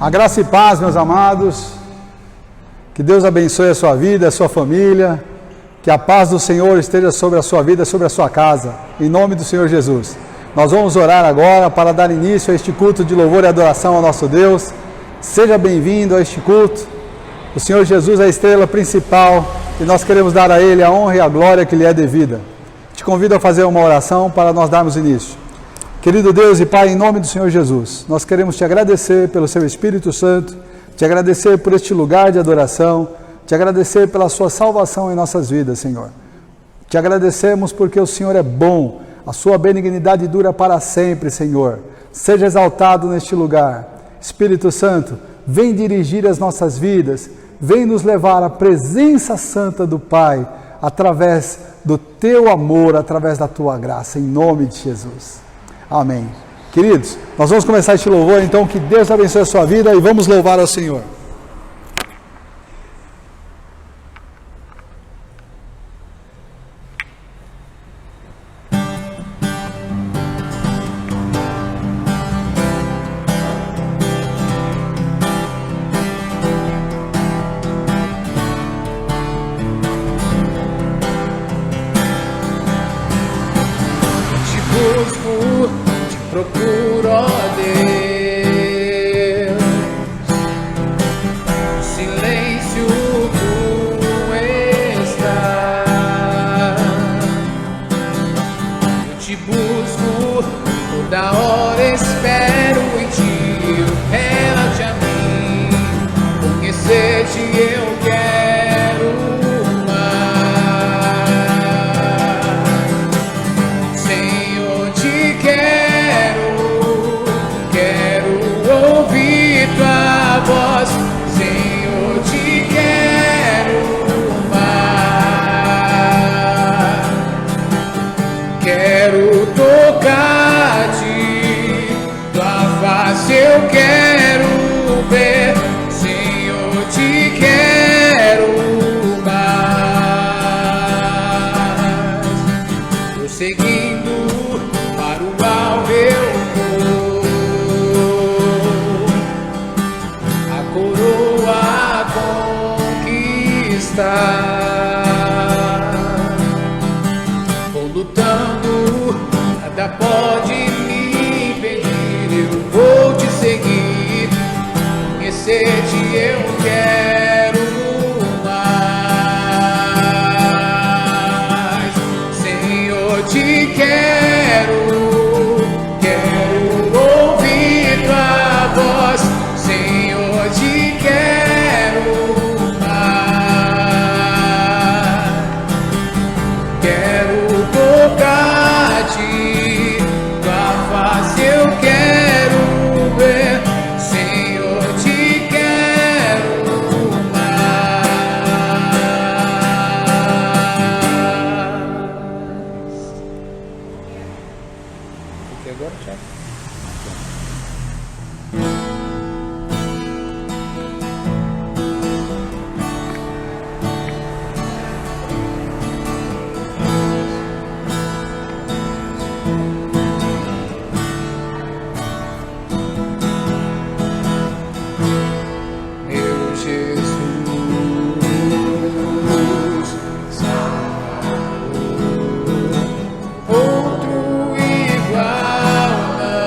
A graça e paz, meus amados, que Deus abençoe a sua vida, a sua família, que a paz do Senhor esteja sobre a sua vida, sobre a sua casa, em nome do Senhor Jesus. Nós vamos orar agora para dar início a este culto de louvor e adoração ao nosso Deus. Seja bem-vindo a este culto. O Senhor Jesus é a estrela principal e nós queremos dar a Ele a honra e a glória que lhe é devida. Te convido a fazer uma oração para nós darmos início. Querido Deus e Pai, em nome do Senhor Jesus, nós queremos te agradecer pelo seu Espírito Santo, te agradecer por este lugar de adoração, te agradecer pela sua salvação em nossas vidas, Senhor. Te agradecemos porque o Senhor é bom, a sua benignidade dura para sempre, Senhor. Seja exaltado neste lugar. Espírito Santo, vem dirigir as nossas vidas, vem nos levar à presença santa do Pai, através do teu amor, através da tua graça, em nome de Jesus. Amém. Queridos, nós vamos começar este louvor, então que Deus abençoe a sua vida e vamos louvar ao Senhor. Procuro, ó Deus, silêncio tu estás. Eu te busco, toda hora espero em ti. Revela-te a mim, conhecer-te eu quero mais. Senhor, te quero. Tua voz, Senhor, te quero mais. Quero tocar-te, tua face eu quero ver. Senhor, te quero mais. Prosseguindo para o alvo eu vou lutando, nada pode me impedir. Eu vou te seguir, conhecer-te eu quero mais. Senhor, te quero ouvir tua voz. Senhor, te quero. Tua face eu quero ver, Senhor, te quero mais. Porque agora, Thiago. Outro igual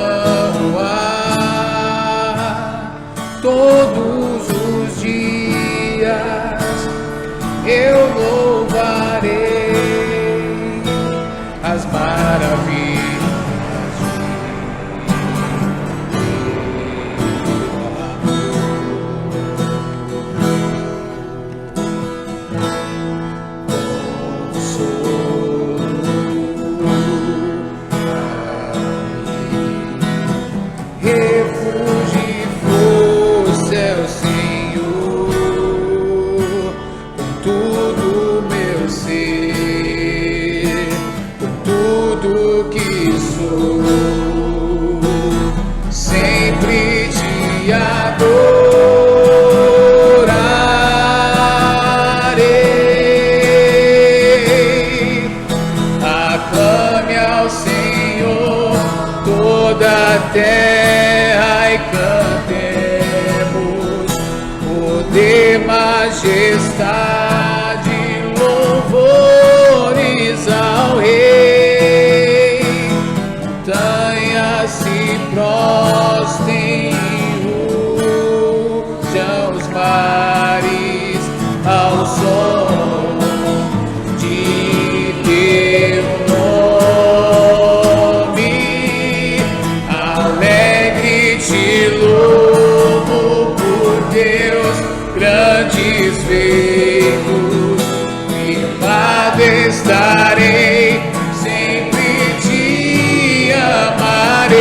majestade, louvores ao Rei. Montanhas se prostem, rujam os mares ao som de teu nome. Alegre te louvo por Deus, grandes feitos, firmado estarei, sempre te amarei.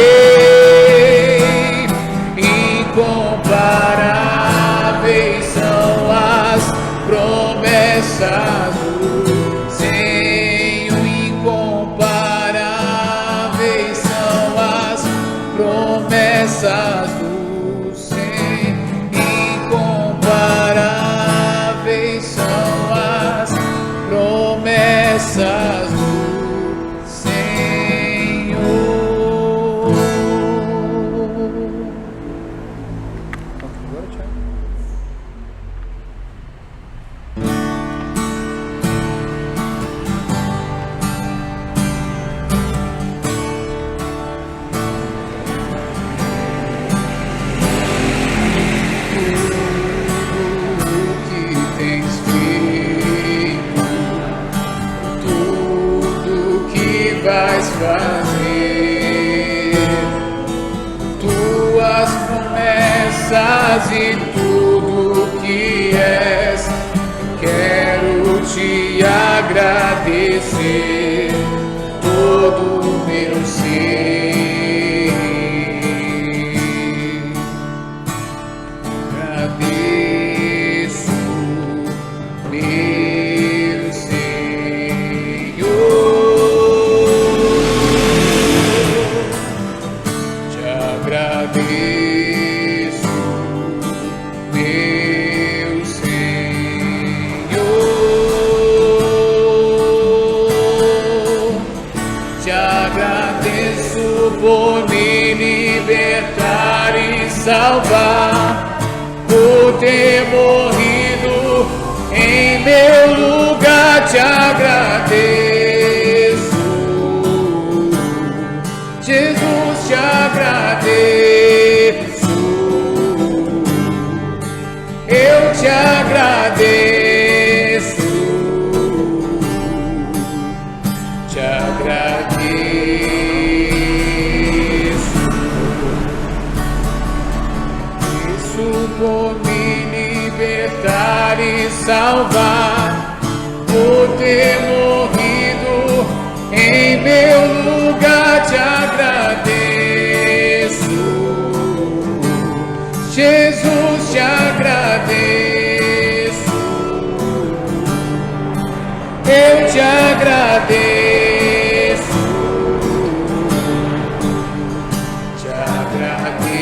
Incomparáveis são as promessas do Senhor, incomparáveis são as promessas do Senhor, incomparáveis são as promessas do Senhor. Agora, Thiago. Que tens feito, tudo que vais fazer, tuas promessas e tudo que és, quero te agradecer todo o meu ser. Agradeço, meu Senhor, te agradeço, meu Senhor, te agradeço por me libertar e salvar, por ter morrido em meu lugar. Te agradeço, Jesus, te agradeço, eu te agradeço, te agradeço. Isso por me libertar e salvar, por ter morrido em meu lugar. Te agradeço, Jesus, te agradeço, eu te agradeço, te agradeço,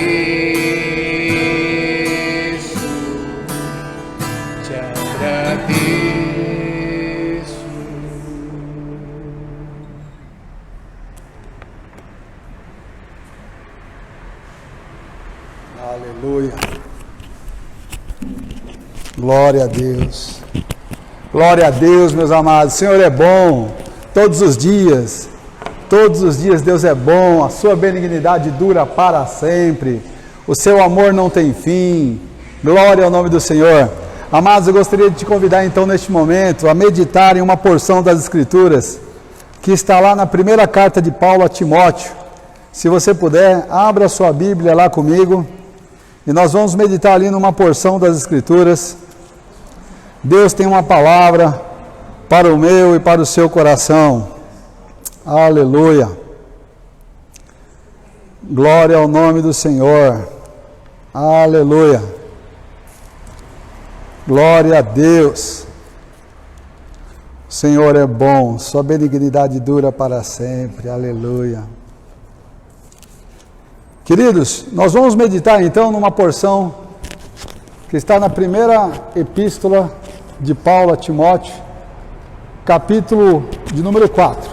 te agradeço. Aleluia. Glória a Deus. Glória a Deus, meus amados. O Senhor é bom todos os dias. Todos os dias Deus é bom. A sua benignidade dura para sempre. O seu amor não tem fim. Glória ao nome do Senhor. Amados, eu gostaria de te convidar então neste momento a meditar em uma porção das Escrituras que está lá na primeira carta de Paulo a Timóteo. Se você puder, abra a sua Bíblia lá comigo. E nós vamos meditar ali numa porção das Escrituras. Deus tem uma palavra para o meu e para o seu coração. Aleluia. Glória ao nome do Senhor. Aleluia. Glória a Deus. O Senhor é bom, sua benignidade dura para sempre. Aleluia. Queridos, nós vamos meditar então numa porção que está na primeira epístola de Paulo a Timóteo, capítulo de número 4.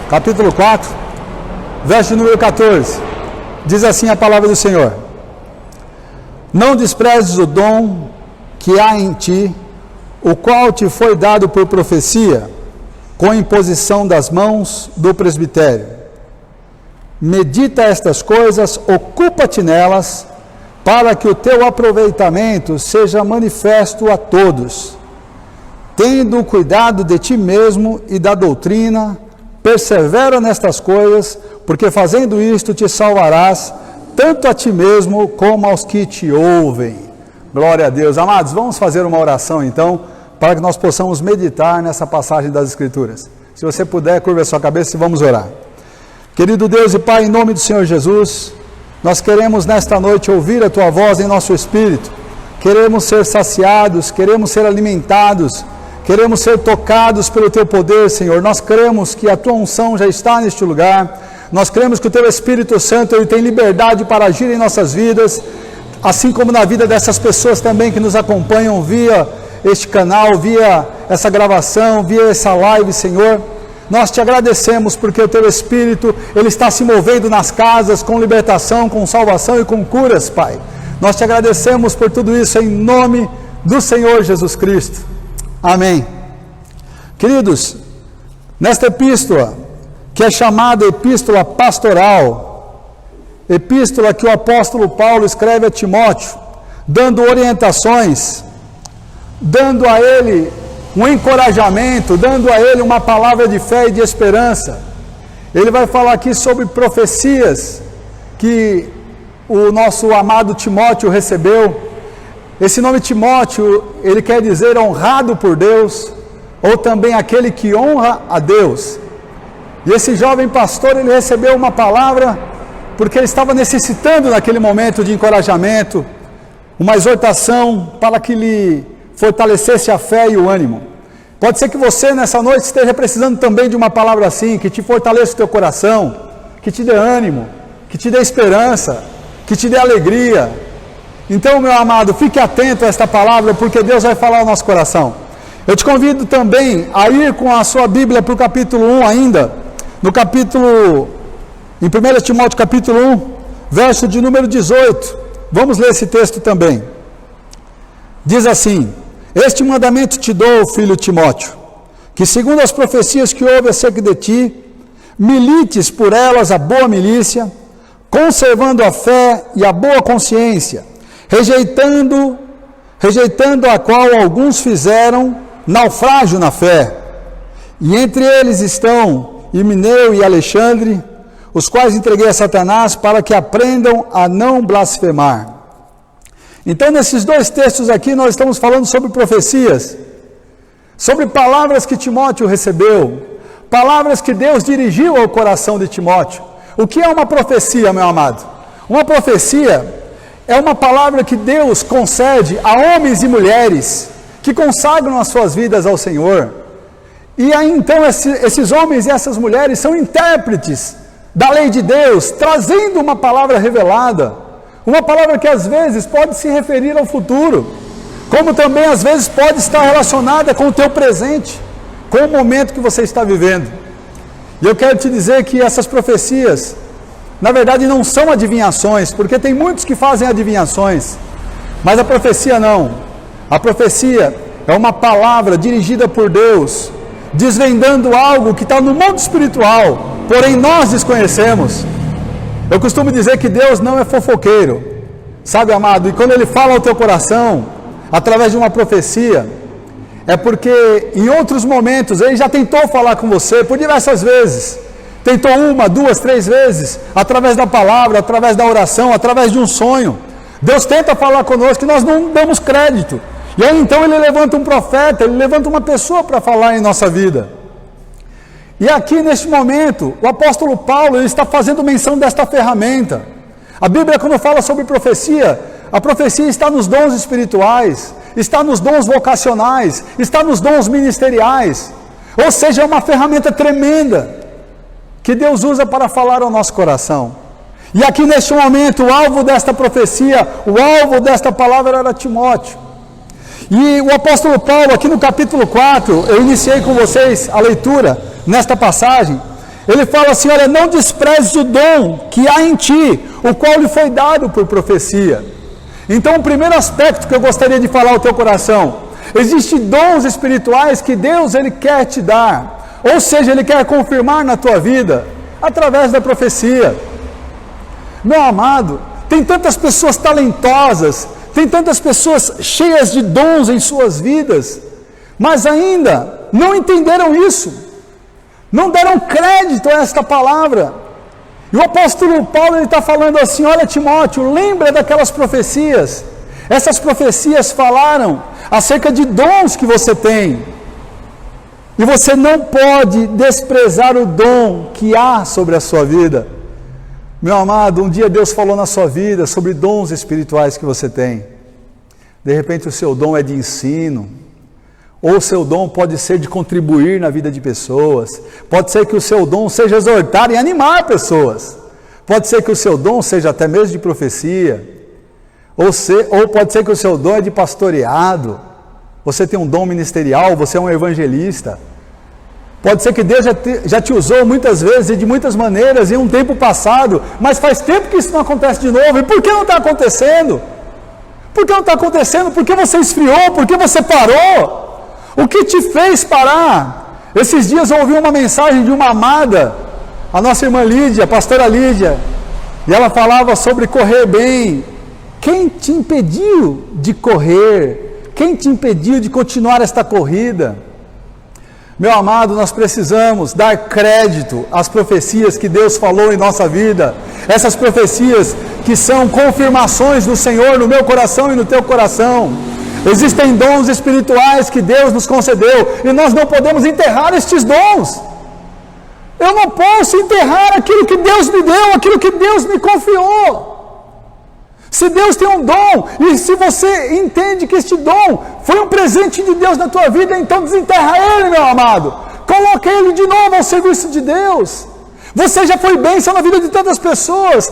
Capítulo 4, verso número 14. Diz assim a palavra do Senhor: não desprezes o dom que há em ti, o qual te foi dado por profecia, com imposição das mãos do presbitério. Medita estas coisas, ocupa-te nelas, para que o teu aproveitamento seja manifesto a todos. Tendo cuidado de ti mesmo e da doutrina, persevera nestas coisas, porque fazendo isto te salvarás, tanto a ti mesmo como aos que te ouvem. Glória a Deus. Amados, vamos fazer uma oração então, para que nós possamos meditar nessa passagem das Escrituras. Se você puder, curva a sua cabeça e vamos orar. Querido Deus e Pai, em nome do Senhor Jesus, nós queremos nesta noite ouvir a Tua voz em nosso espírito. Queremos ser saciados, queremos ser alimentados, queremos ser tocados pelo Teu poder, Senhor. Nós cremos que a Tua unção já está neste lugar. Nós cremos que o Teu Espírito Santo ele tem liberdade para agir em nossas vidas, assim como na vida dessas pessoas também que nos acompanham via este canal, via essa gravação, via essa live, Senhor. Nós te agradecemos porque o Teu Espírito, ele está se movendo nas casas com libertação, com salvação e com curas, Pai. Nós te agradecemos por tudo isso em nome do Senhor Jesus Cristo. Amém. Queridos, nesta epístola, que é chamada Epístola Pastoral, epístola que o apóstolo Paulo escreve a Timóteo, dando orientações, dando a ele um encorajamento, dando a ele uma palavra de fé e de esperança. Ele vai falar aqui sobre profecias que o nosso amado Timóteo recebeu. Esse nome Timóteo, ele quer dizer honrado por Deus, ou também aquele que honra a Deus. E esse jovem pastor, ele recebeu uma palavra porque ele estava necessitando naquele momento de encorajamento, uma exortação para que lhe fortalecesse a fé e o ânimo. Pode ser que você nessa noite esteja precisando também de uma palavra assim, que te fortaleça o teu coração, que te dê ânimo, que te dê esperança, que te dê alegria. Então, meu amado, fique atento a esta palavra, porque Deus vai falar ao nosso coração. Eu te convido também a ir com a sua Bíblia para o capítulo 1 ainda, no capítulo, em 1 Timóteo capítulo 1, verso de número 18. Vamos ler esse texto também. Diz assim: este mandamento te dou, filho Timóteo, que segundo as profecias que houve acerca de ti, milites por elas a boa milícia, conservando a fé e a boa consciência, rejeitando a qual alguns fizeram naufrágio na fé. E entre eles estão Himeneu e Alexandre, os quais entreguei a Satanás para que aprendam a não blasfemar. Então, nesses dois textos aqui, nós estamos falando sobre profecias, sobre palavras que Timóteo recebeu, palavras que Deus dirigiu ao coração de Timóteo. O que é uma profecia, meu amado? Uma profecia é uma palavra que Deus concede a homens e mulheres que consagram as suas vidas ao Senhor. E aí então esses homens e essas mulheres são intérpretes da lei de Deus, trazendo uma palavra revelada, uma palavra que às vezes pode se referir ao futuro, como também às vezes pode estar relacionada com o teu presente, com o momento que você está vivendo. E eu quero te dizer que essas profecias, na verdade, não são adivinhações, porque tem muitos que fazem adivinhações, mas a profecia não. A profecia é uma palavra dirigida por Deus, desvendando algo que está no mundo espiritual, porém nós desconhecemos. Eu costumo dizer que Deus não é fofoqueiro, sabe, amado? E quando Ele fala ao teu coração, através de uma profecia, é porque em outros momentos Ele já tentou falar com você por diversas vezes. Tentou 1, 2, 3 vezes, através da palavra, através da oração, através de um sonho. Deus tenta falar conosco e nós não damos crédito. E aí então Ele levanta um profeta, Ele levanta uma pessoa para falar em nossa vida. E aqui neste momento, o apóstolo Paulo ele está fazendo menção desta ferramenta. A Bíblia, quando fala sobre profecia, a profecia está nos dons espirituais, está nos dons vocacionais, está nos dons ministeriais. Ou seja, é uma ferramenta tremenda que Deus usa para falar ao nosso coração. E aqui neste momento, o alvo desta profecia, o alvo desta palavra era Timóteo. E o apóstolo Paulo, aqui no capítulo 4, eu iniciei com vocês a leitura nesta passagem, ele fala assim: olha, não desprezes o dom que há em ti, o qual lhe foi dado por profecia. Então, o primeiro aspecto que eu gostaria de falar ao teu coração: existem dons espirituais que Deus ele quer te dar, ou seja, Ele quer confirmar na tua vida, através da profecia. Meu amado, tem tantas pessoas talentosas, tem tantas pessoas cheias de dons em suas vidas, mas ainda não entenderam isso, não deram crédito a esta palavra. E o apóstolo Paulo está falando assim: olha, Timóteo, lembra daquelas profecias. Essas profecias falaram acerca de dons que você tem, e você não pode desprezar o dom que há sobre a sua vida. Meu amado, um dia Deus falou na sua vida sobre dons espirituais que você tem. De repente o seu dom é de ensino, ou o seu dom pode ser de contribuir na vida de pessoas, pode ser que o seu dom seja exortar e animar pessoas, pode ser que o seu dom seja até mesmo de profecia, ou pode ser que o seu dom é de pastoreado, você tem um dom ministerial, você é um evangelista, pode ser que Deus já te usou muitas vezes e de muitas maneiras em um tempo passado, mas faz tempo que isso não acontece de novo. E por que não está acontecendo? Por que não está acontecendo? Por que você esfriou? Por que você parou? O que te fez parar? Esses dias eu ouvi uma mensagem de uma amada, a nossa irmã Lídia, a pastora Lídia, e ela falava sobre correr bem. Quem te impediu de correr? Quem te impediu de continuar esta corrida? Meu amado, nós precisamos dar crédito às profecias que Deus falou em nossa vida, essas profecias que são confirmações do Senhor no meu coração e no teu coração. Existem dons espirituais que Deus nos concedeu, e nós não podemos enterrar estes dons. Eu não posso enterrar aquilo que Deus me deu, aquilo que Deus me confiou. Se Deus tem um dom, e se você entende que este dom foi um presente de Deus na tua vida, então desenterra ele, meu amado. Coloca ele de novo ao serviço de Deus. Você já foi bênção na vida de tantas pessoas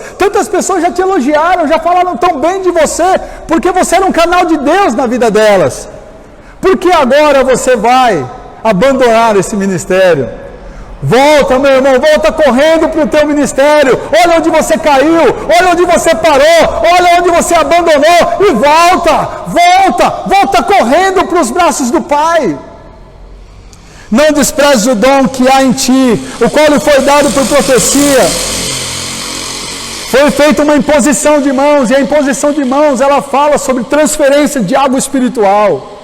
já te elogiaram, já falaram tão bem de você, porque você era um canal de Deus na vida delas. Por que agora você vai abandonar esse ministério? Volta, meu irmão, volta correndo para o teu ministério. Olha onde você caiu, olha onde você parou, olha onde você abandonou, e volta correndo para os braços do Pai. Não desprezes o dom que há em ti, o qual lhe foi dado por profecia. Foi feita uma imposição de mãos, e a imposição de mãos, ela fala sobre transferência de algo espiritual.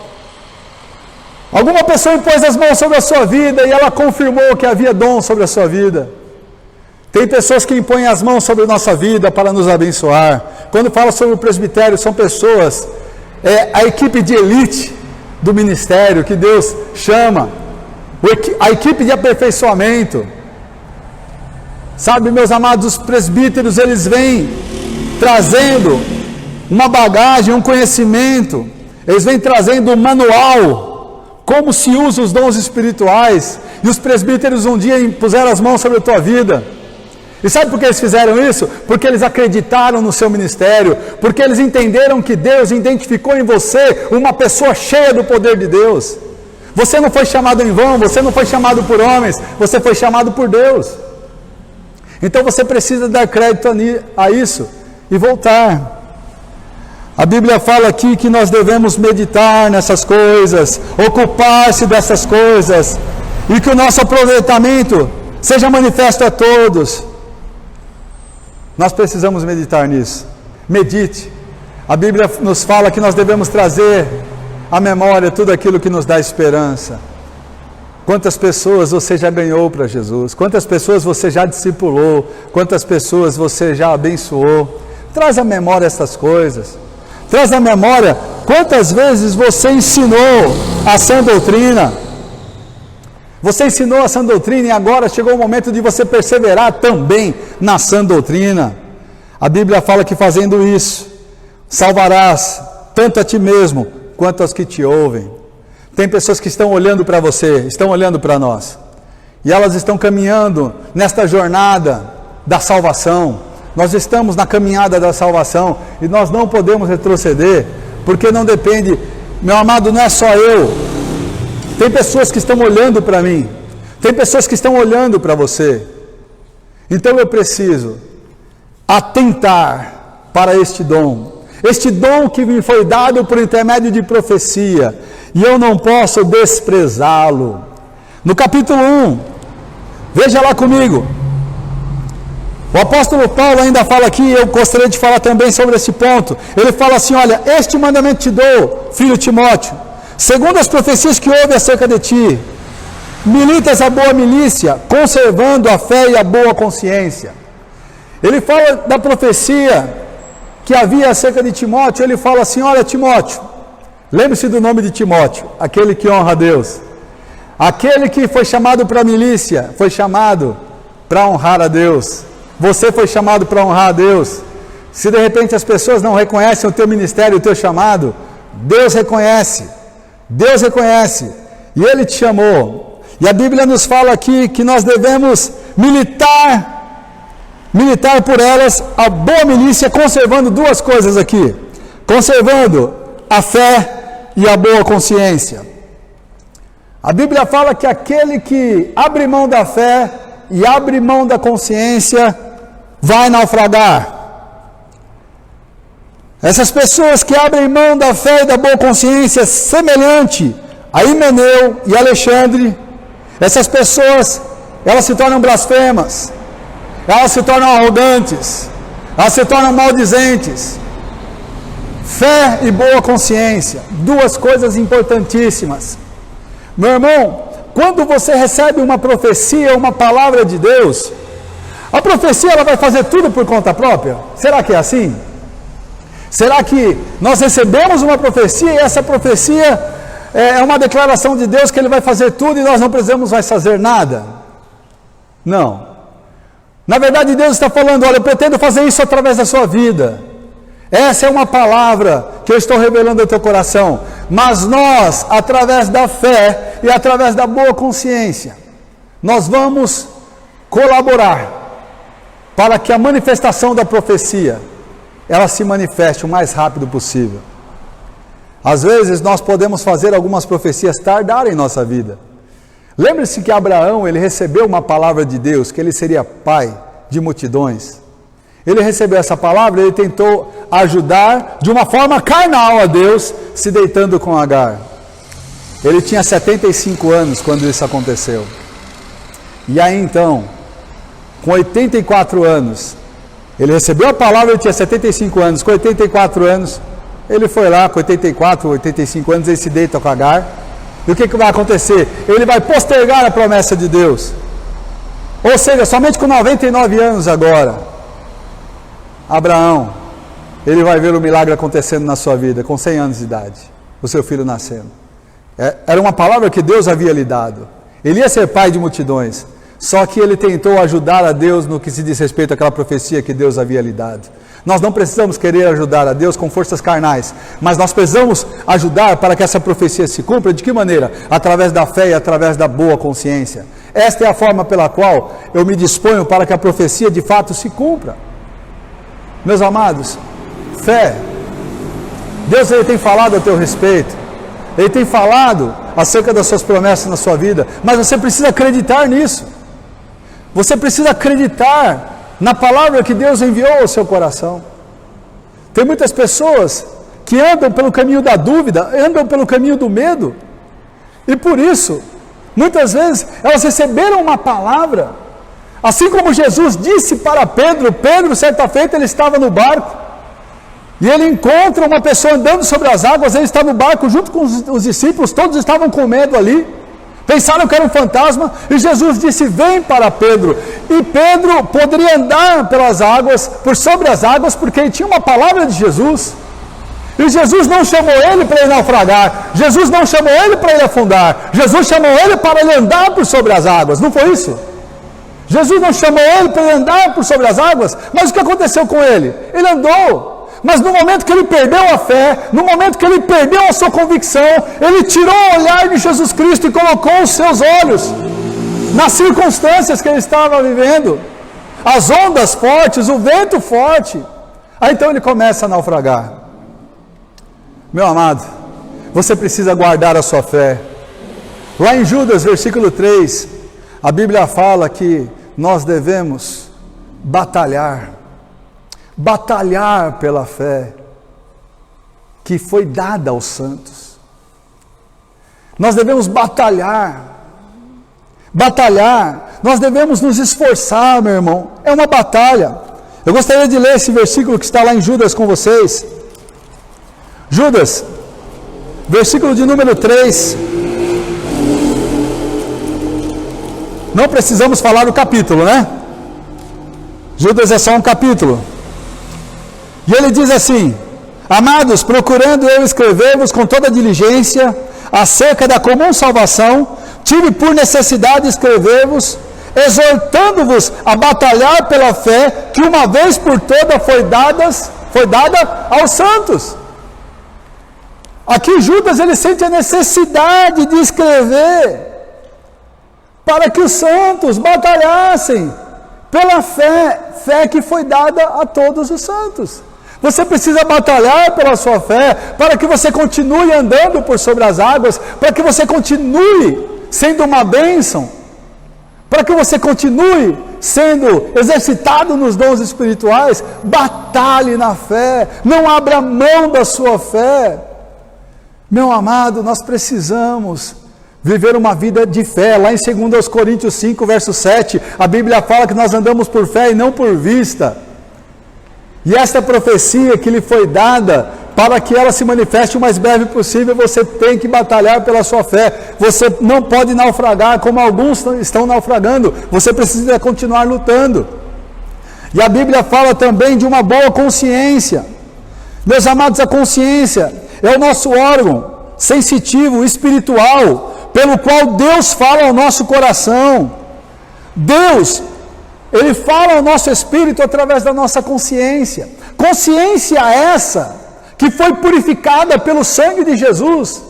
Alguma pessoa impôs as mãos sobre a sua vida e ela confirmou que havia dom sobre a sua vida. Tem pessoas que impõem as mãos sobre a nossa vida para nos abençoar. Quando fala sobre o presbitério, são pessoas, a equipe de elite do ministério que Deus chama, a equipe de aperfeiçoamento. Sabe, meus amados, os presbíteros, eles vêm trazendo uma bagagem, um conhecimento, eles vêm trazendo um manual, como se usa os dons espirituais. E os presbíteros um dia impuseram as mãos sobre a tua vida. E sabe por que eles fizeram isso? Porque eles acreditaram no seu ministério, porque eles entenderam que Deus identificou em você uma pessoa cheia do poder de Deus. Você não foi chamado em vão, você não foi chamado por homens, você foi chamado por Deus. Então você precisa dar crédito a isso e voltar. A Bíblia fala aqui que nós devemos meditar nessas coisas, ocupar-se dessas coisas, e que o nosso aproveitamento seja manifesto a todos. Nós precisamos meditar nisso. Medite. A Bíblia nos fala que nós devemos trazer à memória tudo aquilo que nos dá esperança. Quantas pessoas você já ganhou para Jesus? Quantas pessoas você já discipulou? Quantas pessoas você já abençoou? Traz à memória essas coisas. Traz à memória quantas vezes você ensinou a sã doutrina. Você ensinou a sã doutrina e agora chegou o momento de você perseverar também na sã doutrina. A Bíblia fala que fazendo isso, salvarás tanto a ti mesmo quanto aos que te ouvem. Tem pessoas que estão olhando para você, estão olhando para nós, e elas estão caminhando nesta jornada da salvação. Nós estamos na caminhada da salvação e nós não podemos retroceder, porque não depende, meu amado, não é só eu. Tem pessoas que estão olhando para mim, tem pessoas que estão olhando para você. Então eu preciso atentar para este dom, este dom que me foi dado por intermédio de profecia, e eu não posso desprezá-lo. No capítulo 1, veja lá comigo, o apóstolo Paulo ainda fala aqui, eu gostaria de falar também sobre esse ponto. Ele fala assim: olha, este mandamento te dou, filho Timóteo, segundo as profecias que houve acerca de ti, militas a boa milícia, conservando a fé e a boa consciência. Ele fala da profecia que havia acerca de Timóteo. Ele fala assim: olha, Timóteo, lembre-se do nome de Timóteo, aquele que honra a Deus, aquele que foi chamado para a milícia, foi chamado para honrar a Deus. Você foi chamado para honrar a Deus. Se de repente as pessoas não reconhecem o teu ministério, o teu chamado, Deus reconhece. Deus reconhece. E Ele te chamou. E a Bíblia nos fala aqui que nós devemos militar por elas a boa milícia, conservando duas coisas aqui: conservando a fé e a boa consciência. A Bíblia fala que aquele que abre mão da fé e abre mão da consciência vai naufragar. Essas pessoas que abrem mão da fé e da boa consciência, semelhante a Himeneu e Alexandre, essas pessoas, elas se tornam blasfemas, elas se tornam arrogantes, elas se tornam maldizentes. Fé e boa consciência, duas coisas importantíssimas. Meu irmão, quando você recebe uma profecia, uma palavra de Deus, a profecia ela vai fazer tudo por conta própria? Será que é assim? Será que nós recebemos uma profecia e essa profecia é uma declaração de Deus que Ele vai fazer tudo e nós não precisamos mais fazer nada? Não. Na verdade, Deus está falando: olha, eu pretendo fazer isso através da sua vida. Essa é uma palavra que eu estou revelando ao teu coração. Mas nós, através da fé e através da boa consciência, nós vamos colaborar para que a manifestação da profecia, ela se manifeste o mais rápido possível. Às vezes nós podemos fazer algumas profecias tardar em nossa vida. Lembre-se que Abraão, ele recebeu uma palavra de Deus, que ele seria pai de multidões. Ele recebeu essa palavra, ele tentou ajudar de uma forma carnal a Deus, se deitando com Agar. Ele tinha 75 anos quando isso aconteceu. E aí então, com 84 anos, ele recebeu a palavra, ele tinha 75 anos, com 84 anos, ele foi lá, com 84, 85 anos, ele se deita com Agar. E o que vai acontecer? Ele vai postergar a promessa de Deus. Ou seja, somente com 99 anos agora, Abraão, ele vai ver o milagre acontecendo na sua vida, com 100 anos de idade, o seu filho nascendo. Era uma palavra que Deus havia lhe dado. Ele ia ser pai de multidões, só que ele tentou ajudar a Deus no que se diz respeito àquela profecia que Deus havia lhe dado. Nós não precisamos querer ajudar a Deus com forças carnais, mas nós precisamos ajudar para que essa profecia se cumpra. De que maneira? Através da fé e através da boa consciência. Esta é a forma pela qual eu me disponho para que a profecia de fato se cumpra. Meus amados, fé. Deus, ele tem falado a teu respeito, Ele tem falado acerca das suas promessas na sua vida, mas você precisa acreditar nisso. Você precisa acreditar na palavra que Deus enviou ao seu coração. Tem muitas pessoas que andam pelo caminho da dúvida, andam pelo caminho do medo, e por isso, muitas vezes, elas receberam uma palavra, assim como Jesus disse para Pedro, certa feita ele estava no barco, e ele encontra uma pessoa andando sobre as águas, ele está no barco junto com os discípulos, todos estavam com medo ali, pensaram que era um fantasma, e Jesus disse, vem para Pedro, e Pedro poderia andar pelas águas, por sobre as águas, porque ele tinha uma palavra de Jesus, e Jesus não chamou ele para ele naufragar, Jesus não chamou ele para ele afundar, Jesus chamou ele para ele andar por sobre as águas, não foi isso? Jesus não chamou ele para ele andar por sobre as águas, mas o que aconteceu com ele? Ele andou, mas no momento que ele perdeu a fé, no momento que ele perdeu a sua convicção, ele tirou o olhar de Jesus Cristo e colocou os seus olhos nas circunstâncias que ele estava vivendo, as ondas fortes, o vento forte, aí então ele começa a naufragar. Meu amado, você precisa guardar a sua fé. Lá em Judas, versículo 3, a Bíblia fala que nós devemos batalhar pela fé. que foi dada aos santos. Nós devemos batalhar, nós devemos nos esforçar, meu irmão, é uma batalha. Eu gostaria de ler esse versículo que está lá em Judas com vocês. Judas, versículo de número 3. Não precisamos falar do capítulo, né? Judas é só um capítulo. E ele diz assim: amados, procurando eu escrever-vos com toda diligência acerca da comum salvação, tive por necessidade escrever-vos, exortando-vos a batalhar pela fé que uma vez por toda foi dada aos santos. Aqui Judas ele sente a necessidade de escrever para que os santos batalhassem pela fé que foi dada a todos os santos. Você precisa batalhar pela sua fé, para que você continue andando por sobre as águas, para que você continue sendo uma bênção, para que você continue sendo exercitado nos dons espirituais. Batalhe na fé, não abra mão da sua fé. Meu amado, nós precisamos viver uma vida de fé. Lá em 2 Coríntios 5, verso 7, a Bíblia fala que nós andamos por fé e não por vista. E esta profecia que lhe foi dada, para que ela se manifeste o mais breve possível, você tem que batalhar pela sua fé. Você não pode naufragar como alguns estão naufragando. Você precisa continuar lutando. E a Bíblia fala também de uma boa consciência. Meus amados, a consciência é o nosso órgão sensitivo, espiritual, pelo qual Deus fala ao nosso coração. Deus, Ele fala ao nosso espírito através da nossa consciência. Consciência essa que foi purificada pelo sangue de Jesus.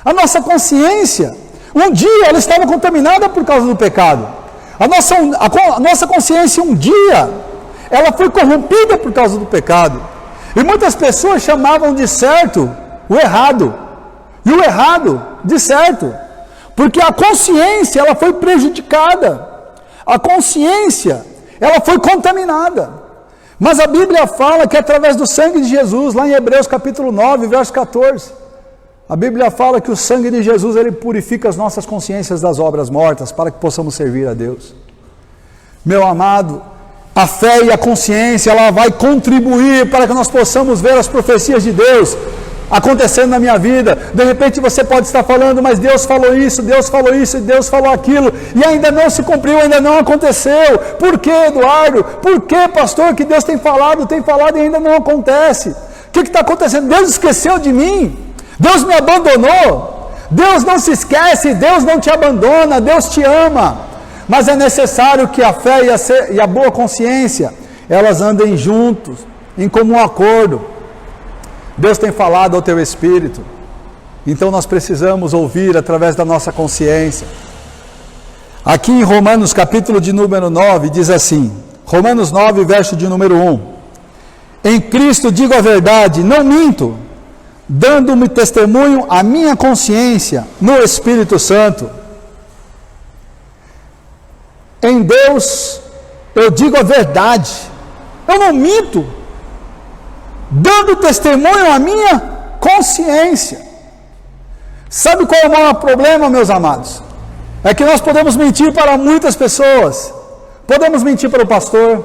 A nossa consciência, um dia ela estava contaminada por causa do pecado. A nossa consciência um dia, ela foi corrompida por causa do pecado. E muitas pessoas chamavam de certo o errado, e o errado de certo, porque a consciência ela foi prejudicada. A consciência, ela foi contaminada. Mas a Bíblia fala que através do sangue de Jesus, lá em Hebreus capítulo 9, verso 14, a Bíblia fala que o sangue de Jesus, ele purifica as nossas consciências das obras mortas, para que possamos servir a Deus. Meu amado, a fé e a consciência, ela vai contribuir para que nós possamos ver as profecias de Deus acontecendo na minha vida. De repente você pode estar falando, mas Deus falou isso, e Deus falou aquilo, e ainda não se cumpriu, ainda não aconteceu. Por que, Eduardo? Por que, pastor, que Deus tem falado e ainda não acontece? O que está acontecendo? Deus esqueceu de mim? Deus me abandonou? Deus não se esquece, Deus não te abandona, Deus te ama. Mas é necessário que a fé e a boa consciência, elas andem juntos, em comum acordo. Deus tem falado ao teu espírito, então nós precisamos ouvir através da nossa consciência. Aqui em Romanos capítulo de número 9, diz assim, Romanos 9, verso de número 1, em Cristo digo a verdade, não minto, dando-me testemunho a minha consciência no Espírito Santo. Em Deus eu digo a verdade, eu não minto, dando testemunho à minha consciência. Sabe qual é o maior problema, meus amados? É que nós podemos mentir para muitas pessoas. Podemos mentir para o pastor,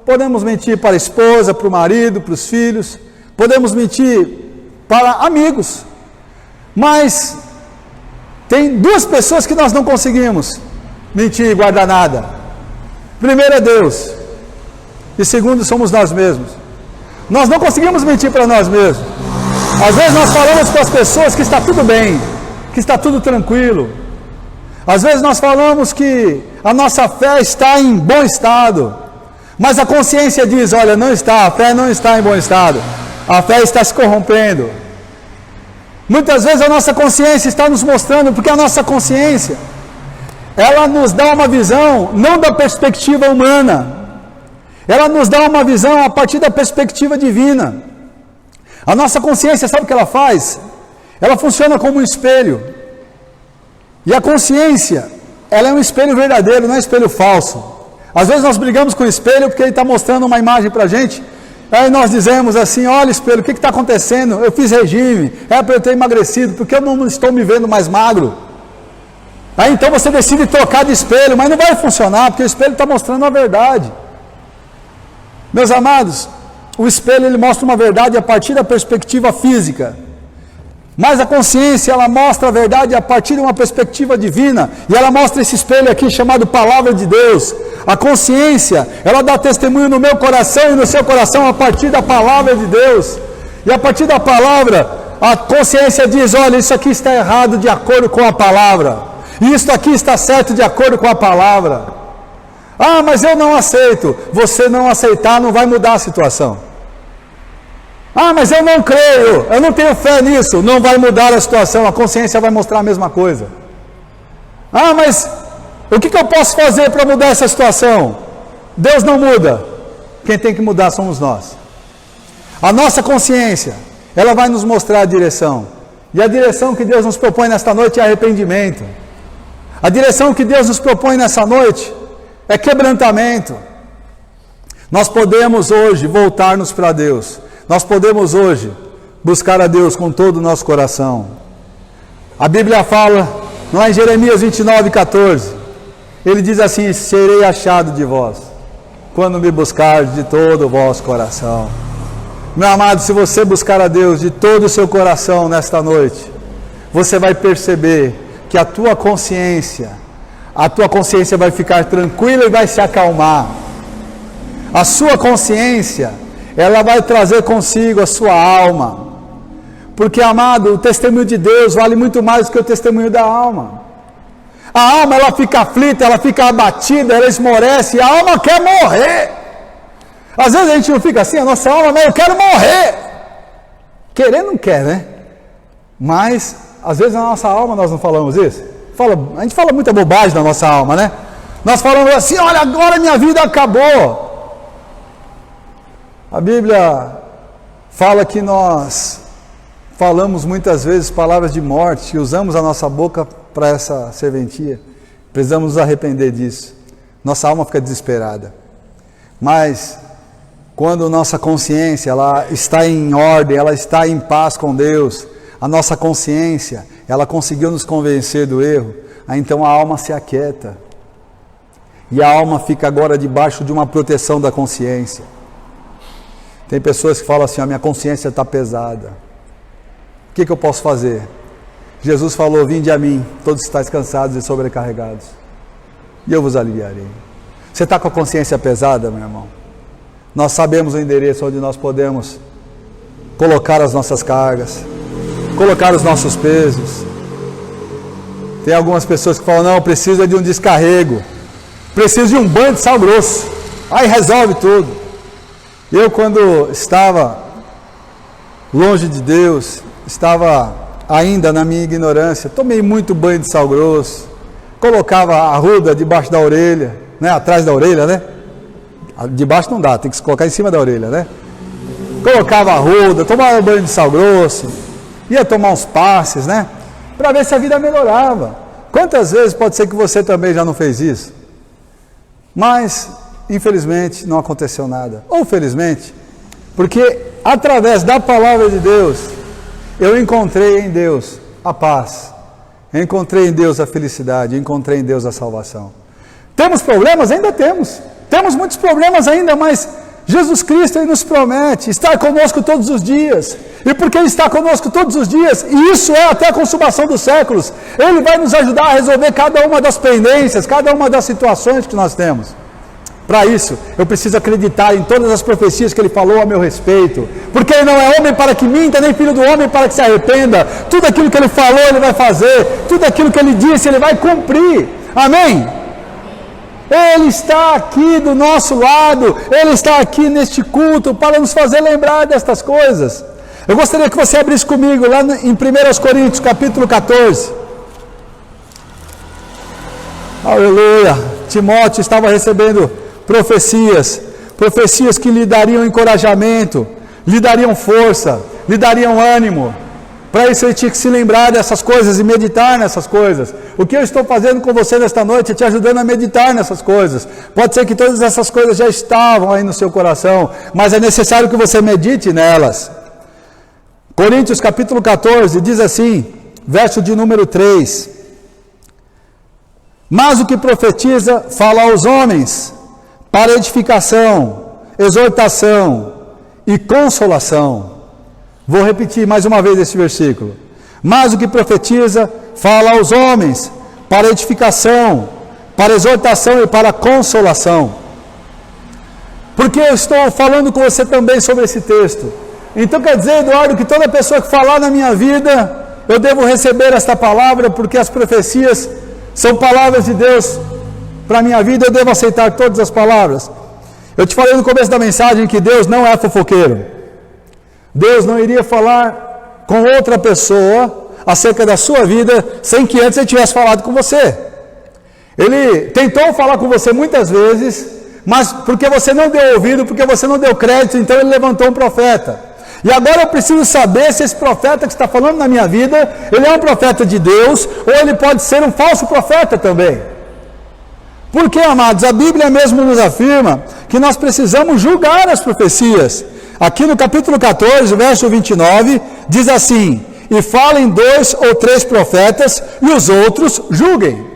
podemos mentir para a esposa, para o marido, para os filhos, podemos mentir para amigos. Mas tem duas pessoas que nós não conseguimos mentir e guardar nada. Primeiro é Deus, e segundo somos nós mesmos. Nós não conseguimos mentir para nós mesmos. Às vezes nós falamos para as pessoas que está tudo bem, que está tudo tranquilo. Às vezes nós falamos que a nossa fé está em bom estado, mas a consciência diz, olha, não está, a fé não está em bom estado, a fé está se corrompendo. Muitas vezes a nossa consciência está nos mostrando, porque a nossa consciência, ela nos dá uma visão, não da perspectiva humana, ela nos dá uma visão a partir da perspectiva divina. A nossa consciência, sabe o que ela faz? Ela funciona como um espelho. E a consciência, ela é um espelho verdadeiro, não é um espelho falso. Às vezes nós brigamos com o espelho porque ele está mostrando uma imagem para a gente Aí nós dizemos assim, olha espelho, o que está acontecendo? Eu fiz regime, é para eu ter emagrecido, porque eu não estou me vendo mais magro. Aí então você decide trocar de espelho, mas não vai funcionar, porque o espelho está mostrando a verdade. Meus amados, o espelho ele mostra uma verdade a partir da perspectiva física, mas a consciência ela mostra a verdade a partir de uma perspectiva divina, e ela mostra esse espelho aqui chamado Palavra de Deus. A consciência, ela dá testemunho no meu coração e no seu coração a partir da Palavra de Deus, e a partir da Palavra, a consciência diz, olha, isso aqui está errado de acordo com a Palavra, e isso aqui está certo de acordo com a Palavra. Ah, mas eu não aceito. Você não aceitar não vai mudar a situação. Ah, mas eu não creio, eu não tenho fé nisso. Não vai mudar a situação, a consciência vai mostrar a mesma coisa. Ah, mas o que eu posso fazer para mudar essa situação? Deus não muda. Quem tem que mudar somos nós. A nossa consciência, ela vai nos mostrar a direção. E a direção que Deus nos propõe nesta noite é arrependimento. A direção que Deus nos propõe nessa noite é quebrantamento. Nós podemos hoje voltar-nos para Deus. Nós podemos hoje buscar a Deus com todo o nosso coração. A Bíblia fala, lá em Jeremias 29:14, ele diz assim, serei achado de vós, quando me buscardes de todo o vosso coração. Meu amado, se você buscar a Deus de todo o seu coração nesta noite, você vai perceber que a tua consciência vai ficar tranquila e vai se acalmar. A sua consciência, ela vai trazer consigo a sua alma. Porque, amado, o testemunho de Deus vale muito mais do que o testemunho da alma. A alma, ela fica aflita, ela fica abatida, ela esmorece, a alma quer morrer. Às vezes a gente não fica assim, a nossa alma, mas eu quero morrer. Querer não quer, né? Mas, às vezes na nossa alma nós não falamos isso. A gente fala muita bobagem na nossa alma, né? Nós falamos assim, olha, agora minha vida acabou. A Bíblia fala que nós falamos muitas vezes palavras de morte e usamos a nossa boca para essa serventia. Precisamos nos arrepender disso. Nossa alma fica desesperada. Mas quando nossa consciência ela está em ordem, ela está em paz com Deus, a nossa consciência, ela conseguiu nos convencer do erro, aí então a alma se aquieta. E a alma fica agora debaixo de uma proteção da consciência. Tem pessoas que falam assim, a minha consciência está pesada. O que eu posso fazer? Jesus falou, vinde a mim, todos estáis cansados e sobrecarregados, e eu vos aliviarei. Você está com a consciência pesada, meu irmão? Nós sabemos o endereço onde nós podemos colocar as nossas cargas, colocar os nossos pesos. Tem algumas pessoas que falam, não, precisa de um descarrego, preciso de um banho de sal grosso, aí resolve tudo. Eu, quando estava longe de Deus, estava ainda na minha ignorância, tomei muito banho de sal grosso, colocava a arruda debaixo da orelha, né, atrás da orelha, né? Debaixo não dá, tem que se colocar em cima da orelha, né? Colocava a arruda, tomava banho de sal grosso, ia tomar uns passes, né? Para ver se a vida melhorava. Quantas vezes pode ser que você também já não fez isso? Mas, infelizmente, não aconteceu nada. Ou felizmente, porque através da palavra de Deus, eu encontrei em Deus a paz, eu encontrei em Deus a felicidade, eu encontrei em Deus a salvação. Temos problemas? Ainda temos. Temos muitos problemas ainda, mas Jesus Cristo Ele nos promete estar conosco todos os dias. E porque Ele está conosco todos os dias, e isso é até a consumação dos séculos, Ele vai nos ajudar a resolver cada uma das pendências, cada uma das situações que nós temos. Para isso, eu preciso acreditar em todas as profecias que Ele falou a meu respeito, porque Ele não é homem para que minta, nem filho do homem para que se arrependa. Tudo aquilo que Ele falou, Ele vai fazer, tudo aquilo que Ele disse, Ele vai cumprir. Amém? Ele está aqui do nosso lado, Ele está aqui neste culto para nos fazer lembrar destas coisas. Eu gostaria que você abrisse comigo lá em 1 Coríntios capítulo 14. Aleluia! Timóteo estava recebendo profecias que lhe dariam encorajamento, lhe dariam força, lhe dariam ânimo. Para isso ele tinha que se lembrar dessas coisas e meditar nessas coisas. O que eu estou fazendo com você nesta noite é te ajudando a meditar nessas coisas. Pode ser que todas essas coisas já estavam aí no seu coração, mas é necessário que você medite nelas. Coríntios capítulo 14 diz assim, verso de número 3. Mas o que profetiza fala aos homens para edificação, exortação e consolação. Vou repetir mais uma vez esse versículo. Mas o que profetiza fala aos homens para edificação, para exortação e para consolação. Porque eu estou falando com você também sobre esse texto. Então quer dizer, Eduardo, que toda pessoa que falar na minha vida, eu devo receber esta palavra, porque as profecias são palavras de Deus para a minha vida, eu devo aceitar todas as palavras. Eu te falei no começo da mensagem que Deus não é fofoqueiro. Deus não iria falar com outra pessoa acerca da sua vida sem que antes ele tivesse falado com você. Ele tentou falar com você muitas vezes, mas porque você não deu ouvido, porque você não deu crédito, então ele levantou um profeta. E agora eu preciso saber se esse profeta que está falando na minha vida, ele é um profeta de Deus, ou ele pode ser um falso profeta também. Porque, amados, a Bíblia mesmo nos afirma que nós precisamos julgar as profecias. Aqui no capítulo 14, verso 29, diz assim: e falem 2 ou 3 profetas, e os outros julguem.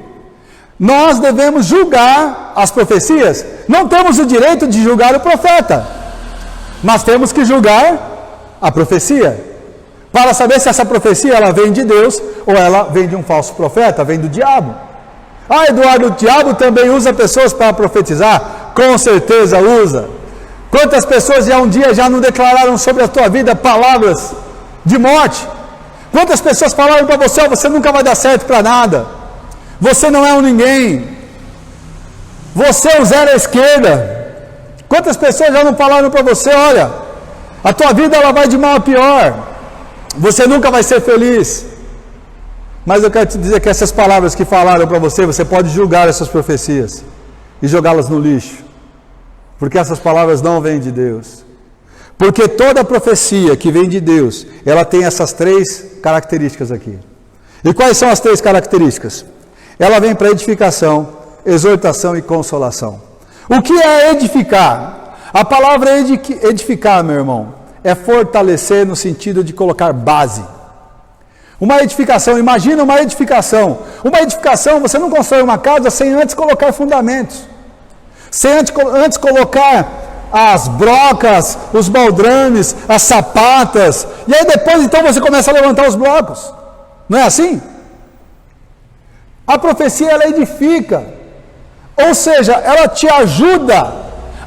Nós devemos julgar as profecias. Não temos o direito de julgar o profeta, mas temos que julgar a profecia, para saber se essa profecia ela vem de Deus, ou ela vem de um falso profeta, vem do diabo. Ah, Eduardo, o diabo também usa pessoas para profetizar? Com certeza usa. Quantas pessoas já um dia já não declararam sobre a tua vida palavras de morte? Quantas pessoas falaram para você, você nunca vai dar certo para nada, você não é um ninguém, você é um zero à esquerda? Quantas pessoas já não falaram para você, olha, a tua vida ela vai de mal a pior, você nunca vai ser feliz? Mas eu quero te dizer que essas palavras que falaram para você, você pode julgar essas profecias e jogá-las no lixo, porque essas palavras não vêm de Deus. Porque toda profecia que vem de Deus, ela tem essas 3 características aqui. E quais são as 3 características? Ela vem para edificação, exortação e consolação. O que é edificar? A palavra edificar, meu irmão, é fortalecer no sentido de colocar base. Uma edificação, imagina uma edificação. Uma edificação, você não constrói uma casa sem antes colocar fundamentos. Sem antes colocar as brocas, os baldrames, as sapatas. E aí depois então você começa a levantar os blocos. Não é assim? A profecia ela edifica. Ou seja, ela te ajuda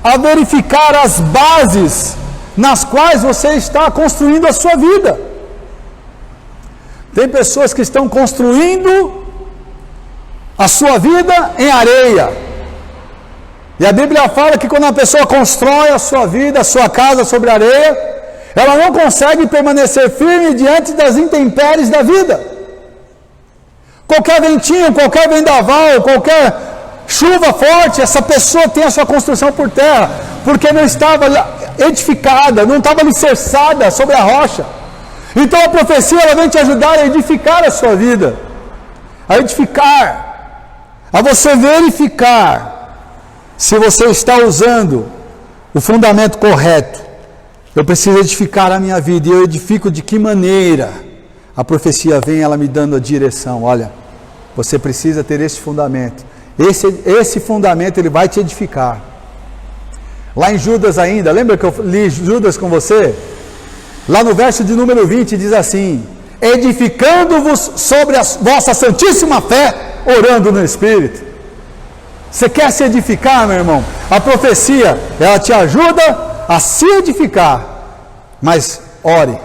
a verificar as bases nas quais você está construindo a sua vida. Tem pessoas que estão construindo a sua vida em areia. E a Bíblia fala que quando a pessoa constrói a sua vida, a sua casa sobre areia, ela não consegue permanecer firme diante das intempéries da vida. Qualquer ventinho, qualquer vendaval, qualquer chuva forte, essa pessoa tem a sua construção por terra, porque não estava edificada, não estava alicerçada sobre a rocha. Então a profecia ela vem te ajudar a edificar a sua vida, a edificar, a você verificar se você está usando o fundamento correto. Eu preciso edificar a minha vida, e eu edifico de que maneira? A profecia vem ela me dando a direção. Olha, você precisa ter esse fundamento. Esse fundamento ele vai te edificar. Lá em Judas ainda, lembra que eu li Judas com você? Lá no verso de número 20 diz assim: edificando-vos sobre a vossa santíssima fé, orando no Espírito. Você quer se edificar, meu irmão? A profecia, ela te ajuda a se edificar. Mas ore.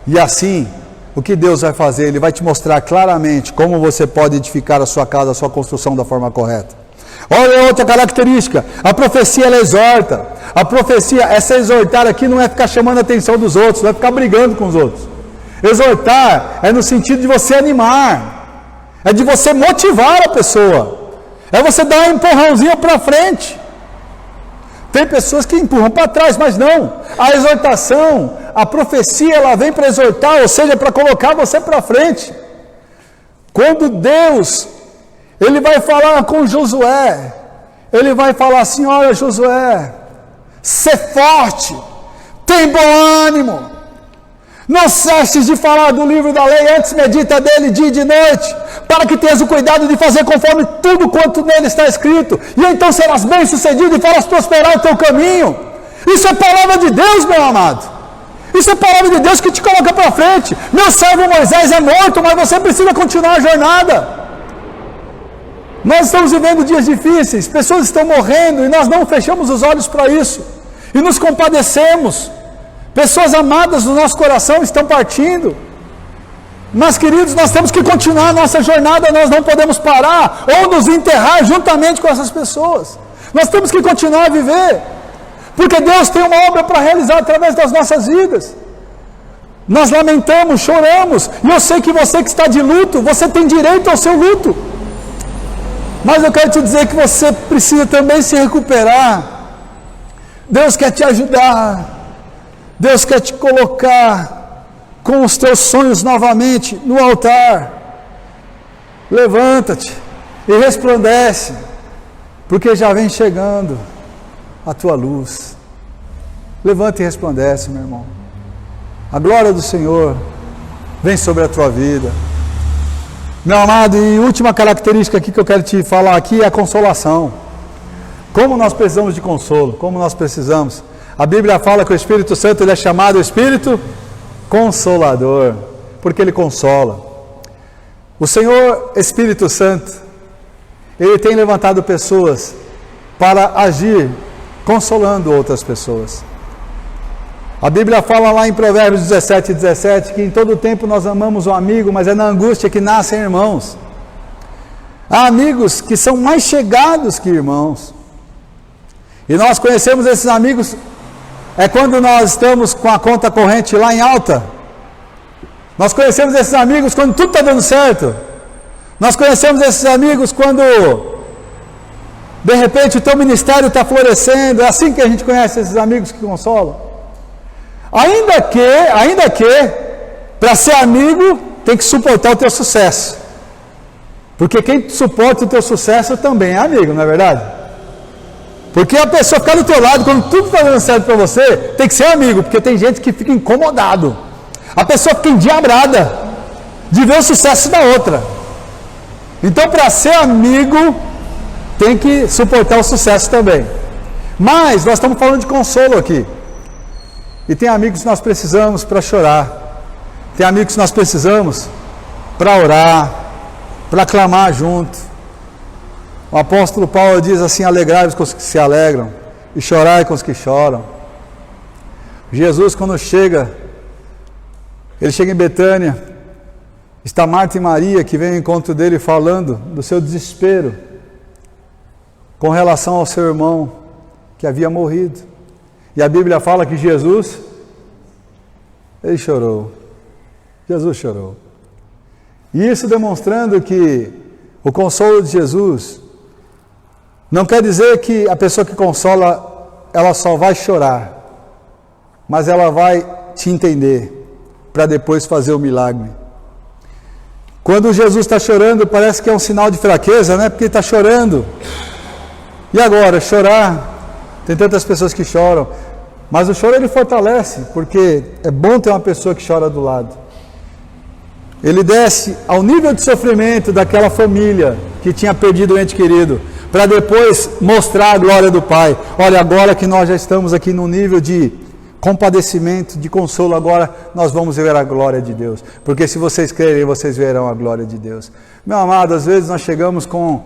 E assim, o que Deus vai fazer? Ele vai te mostrar claramente como você pode edificar a sua casa, a sua construção da forma correta. Olha outra característica. A profecia, ela exorta. A profecia, essa exortar aqui não é ficar chamando a atenção dos outros, não é ficar brigando com os outros. Exortar é no sentido de você animar. É de você motivar a pessoa. É você dar um empurrãozinho para frente. Tem pessoas que empurram para trás, mas não. A exortação, a profecia ela vem para exortar, ou seja, para colocar você para frente. Quando Deus, Ele vai falar com Josué, Ele vai falar assim: olha Josué, sê forte, tem bom ânimo, não cesses de falar do livro da lei, antes medita dele dia e de noite, para que tenhas o cuidado de fazer conforme tudo quanto nele está escrito, e então serás bem sucedido e farás prosperar o teu caminho. Isso é palavra de Deus, meu amado. Isso é palavra de Deus que te coloca para frente. Meu servo Moisés é morto, mas você precisa continuar a jornada. Nós estamos vivendo dias difíceis, pessoas estão morrendo e nós não fechamos os olhos para isso e nos compadecemos. Pessoas amadas do nosso coração estão partindo. Mas queridos, nós temos que continuar a nossa jornada, nós não podemos parar ou nos enterrar juntamente com essas pessoas. Nós temos que continuar a viver, porque Deus tem uma obra para realizar através das nossas vidas. Nós lamentamos, choramos, e eu sei que você que está de luto, você tem direito ao seu luto. Mas eu quero te dizer que você precisa também se recuperar. Deus quer te ajudar. Deus quer te colocar com os teus sonhos novamente no altar. Levanta-te e resplandece, porque já vem chegando a tua luz. Levanta e resplandece, meu irmão. A glória do Senhor vem sobre a tua vida. Meu amado, e última característica aqui que eu quero te falar aqui é a consolação. Como nós precisamos de consolo, como nós precisamos. A Bíblia fala que o Espírito Santo ele é chamado Espírito Consolador, porque ele consola. O Senhor Espírito Santo, ele tem levantado pessoas para agir consolando outras pessoas. A Bíblia fala lá em Provérbios 17:17 que em todo tempo nós amamos o amigo, mas é na angústia que nascem irmãos. Há amigos que são mais chegados que irmãos. E nós conhecemos esses amigos quando nós estamos com a conta corrente lá em alta. Nós conhecemos esses amigos quando tudo está dando certo. Nós conhecemos esses amigos quando de repente o teu ministério está florescendo. É assim que a gente conhece esses amigos que consolam. Ainda que para ser amigo tem que suportar o teu sucesso, porque quem suporta o teu sucesso também é amigo, não é verdade? Porque a pessoa ficar do teu lado quando tudo está dando certo para você, tem que ser amigo, porque tem gente que fica incomodado, a pessoa fica endiabrada de ver o sucesso da outra. Então, para ser amigo tem que suportar o sucesso também. Mas nós estamos falando de consolo aqui. E tem amigos que nós precisamos para chorar. Tem amigos que nós precisamos para orar, para clamar junto. O apóstolo Paulo diz assim: alegrai-vos com os que se alegram e chorai com os que choram. Jesus, quando chega, ele chega em Betânia, está Marta e Maria que vem ao encontro dele falando do seu desespero com relação ao seu irmão que havia morrido. E a Bíblia fala que Jesus, ele chorou. Jesus chorou. E isso demonstrando que o consolo de Jesus não quer dizer que a pessoa que consola, ela só vai chorar, mas ela vai te entender, para depois fazer o milagre. Quando Jesus está chorando, parece que é um sinal de fraqueza, né? Porque ele está chorando. E agora, chorar? Tem tantas pessoas que choram, mas o choro ele fortalece, porque é bom ter uma pessoa que chora do lado. Ele desce ao nível de sofrimento daquela família que tinha perdido o ente querido, para depois mostrar a glória do Pai. Olha, agora que nós já estamos aqui no nível de compadecimento, de consolo, agora nós vamos ver a glória de Deus, porque se vocês crerem, vocês verão a glória de Deus. Meu amado, às vezes nós chegamos com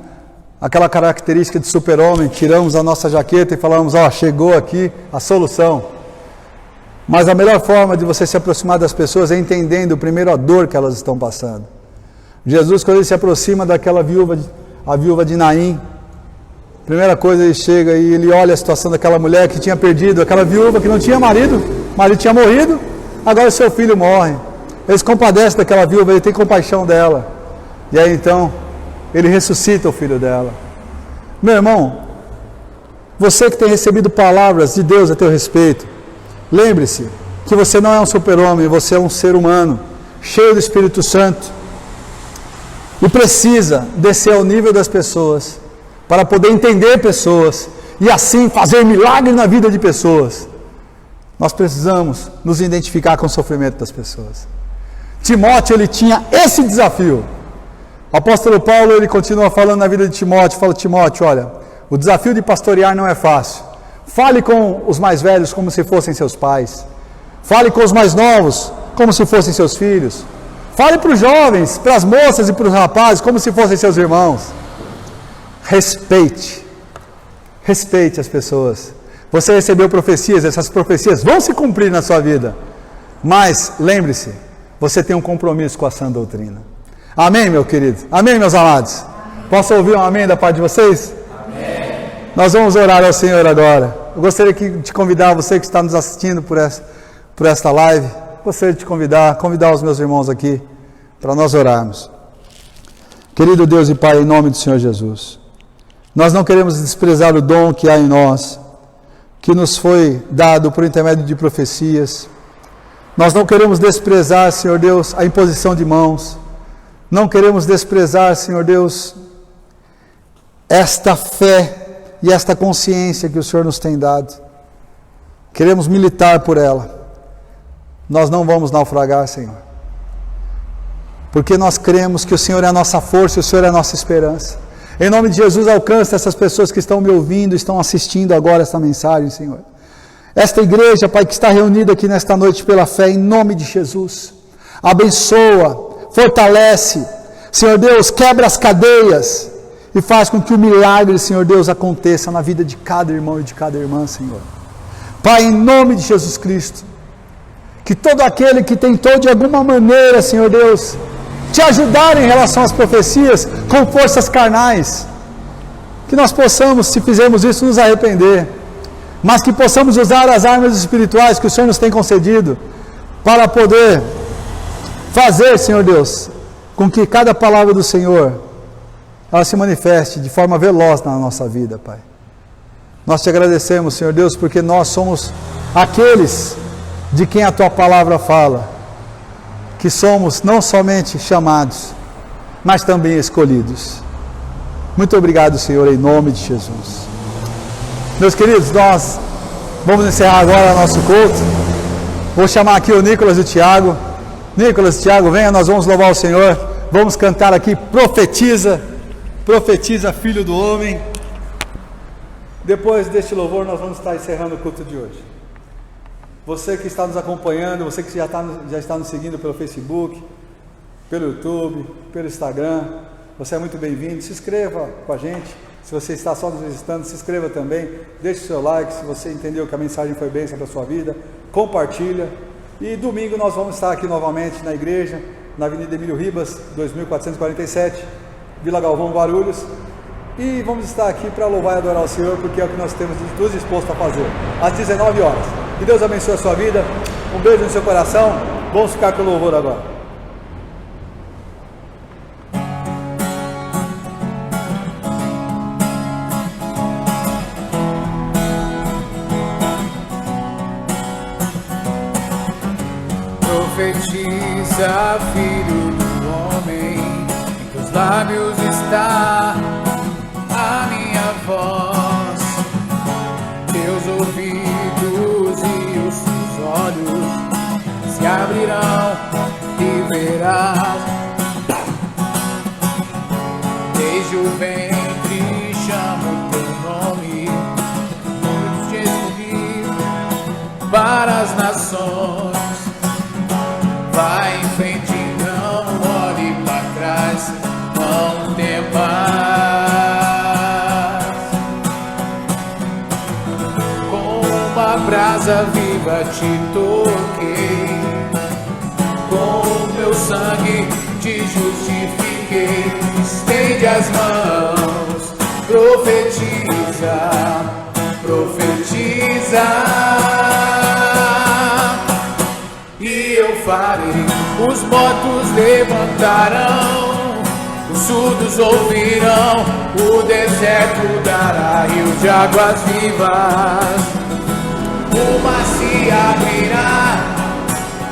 aquela característica de super-homem, tiramos a nossa jaqueta e falamos: ó, chegou aqui a solução. Mas a melhor forma de você se aproximar das pessoas é entendendo primeiro a dor que elas estão passando. Jesus, quando ele se aproxima daquela viúva, a viúva de Naim, primeira coisa, ele chega e ele olha a situação daquela mulher que tinha perdido, aquela viúva que não tinha marido, o marido tinha morrido, agora seu filho morre. Ele se compadece daquela viúva, ele tem compaixão dela. E aí então ele ressuscita o filho dela. Meu irmão, você que tem recebido palavras de Deus a teu respeito, lembre-se que você não é um super-homem, você é um ser humano, cheio do Espírito Santo, e precisa descer ao nível das pessoas, para poder entender pessoas, e assim fazer milagre na vida de pessoas. Nós precisamos nos identificar com o sofrimento das pessoas. Timóteo, ele tinha esse desafio. O apóstolo Paulo, ele continua falando na vida de Timóteo, fala: Timóteo, olha, o desafio de pastorear não é fácil. Fale com os mais velhos como se fossem seus pais. Fale com os mais novos como se fossem seus filhos. Fale para os jovens, para as moças e para os rapazes como se fossem seus irmãos. Respeite as pessoas. Você recebeu profecias, essas profecias vão se cumprir na sua vida. Mas, lembre-se, você tem um compromisso com a sã doutrina. Amém, meu querido? Amém, meus amados? Posso ouvir um amém da parte de vocês? Amém. Nós vamos orar ao Senhor agora. Eu gostaria de convidar você que está nos assistindo por esta live. Gostaria de te convidar os meus irmãos aqui, para nós orarmos. Querido Deus e Pai, em nome do Senhor Jesus, nós não queremos desprezar o dom que há em nós, que nos foi dado por intermédio de profecias. Nós não queremos desprezar, Senhor Deus, a imposição de mãos. Não queremos desprezar, Senhor Deus, esta fé e esta consciência que o Senhor nos tem dado. Queremos militar por ela. Nós não vamos naufragar, Senhor, porque nós cremos que o Senhor é a nossa força e o Senhor é a nossa esperança. Em nome de Jesus, alcança essas pessoas que estão me ouvindo, estão assistindo agora esta mensagem, Senhor. Esta igreja, Pai, que está reunida aqui nesta noite pela fé, em nome de Jesus. Abençoa, fortalece, Senhor Deus, quebra as cadeias e faz com que o milagre, Senhor Deus, aconteça na vida de cada irmão e de cada irmã, Senhor. Pai, em nome de Jesus Cristo, que todo aquele que tentou de alguma maneira, Senhor Deus, te ajudar em relação às profecias com forças carnais, que nós possamos, se fizermos isso, nos arrepender, mas que possamos usar as armas espirituais que o Senhor nos tem concedido, para poder fazer, Senhor Deus, com que cada palavra do Senhor, ela se manifeste de forma veloz na nossa vida, Pai. Nós te agradecemos, Senhor Deus, porque nós somos aqueles de quem a Tua palavra fala, que somos não somente chamados, mas também escolhidos. Muito obrigado, Senhor, em nome de Jesus. Meus queridos, nós vamos encerrar agora nosso culto. Vou chamar aqui o Nicolas e o Tiago. Nicolas e Tiago, venha, nós vamos louvar o Senhor. Vamos cantar aqui, profetiza, filho do homem. Depois deste louvor, nós vamos estar encerrando o culto de hoje. Você que está nos acompanhando, você que já está nos seguindo pelo Facebook, pelo YouTube, pelo Instagram, você é muito bem-vindo. Se inscreva com a gente. Se você está só nos visitando, se inscreva também. Deixe o seu like se você entendeu que a mensagem foi bênção para a sua vida. Compartilha. E domingo nós vamos estar aqui novamente na igreja, na Avenida Emílio Ribas, 2447, Vila Galvão, Guarulhos. E vamos estar aqui para louvar e adorar o Senhor, porque é o que nós temos nos disposto a fazer, às 19 horas. Que Deus abençoe a sua vida, um beijo no seu coração. Vamos ficar com o louvor agora. Profetiza, filho do homem, em teus lábios está a minha voz, teus ouvidos e os teus olhos se abrirão e verás. Desde o ventre chamo teu nome, muitos te escolhi para as nações. Vai em frente, não olhe para trás, não temas. Com uma brasa viva te toquei, com o meu sangue te justifiquei. Estende as mãos, profetiza, profetiza. E eu farei, os mortos levantarão, os surdos ouvirão, o deserto dará rios de águas vivas. O mar se abrirá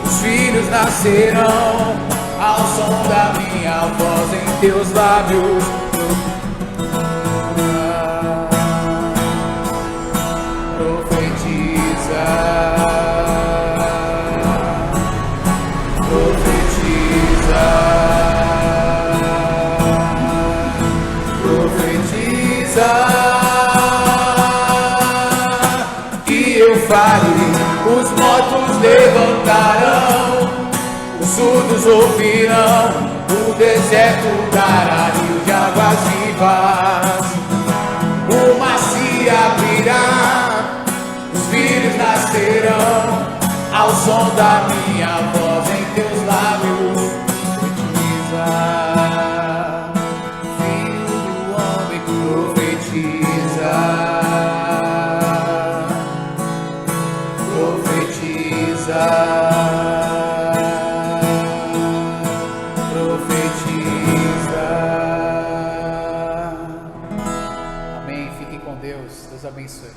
os filhos nascerão ao som da minha voz em teus lábios. Profetiza, profetiza, profetiza, que eu farei, os mortos levantarão, os surdos ouvirão, o deserto dará rio de águas vivas, o mar se abrirá, os filhos nascerão, ao som da minha voz em teus lábios. Profetiza, filho do homem, profetiza, profetiza, profetiza. Amém. Fiquem com Deus. Deus abençoe.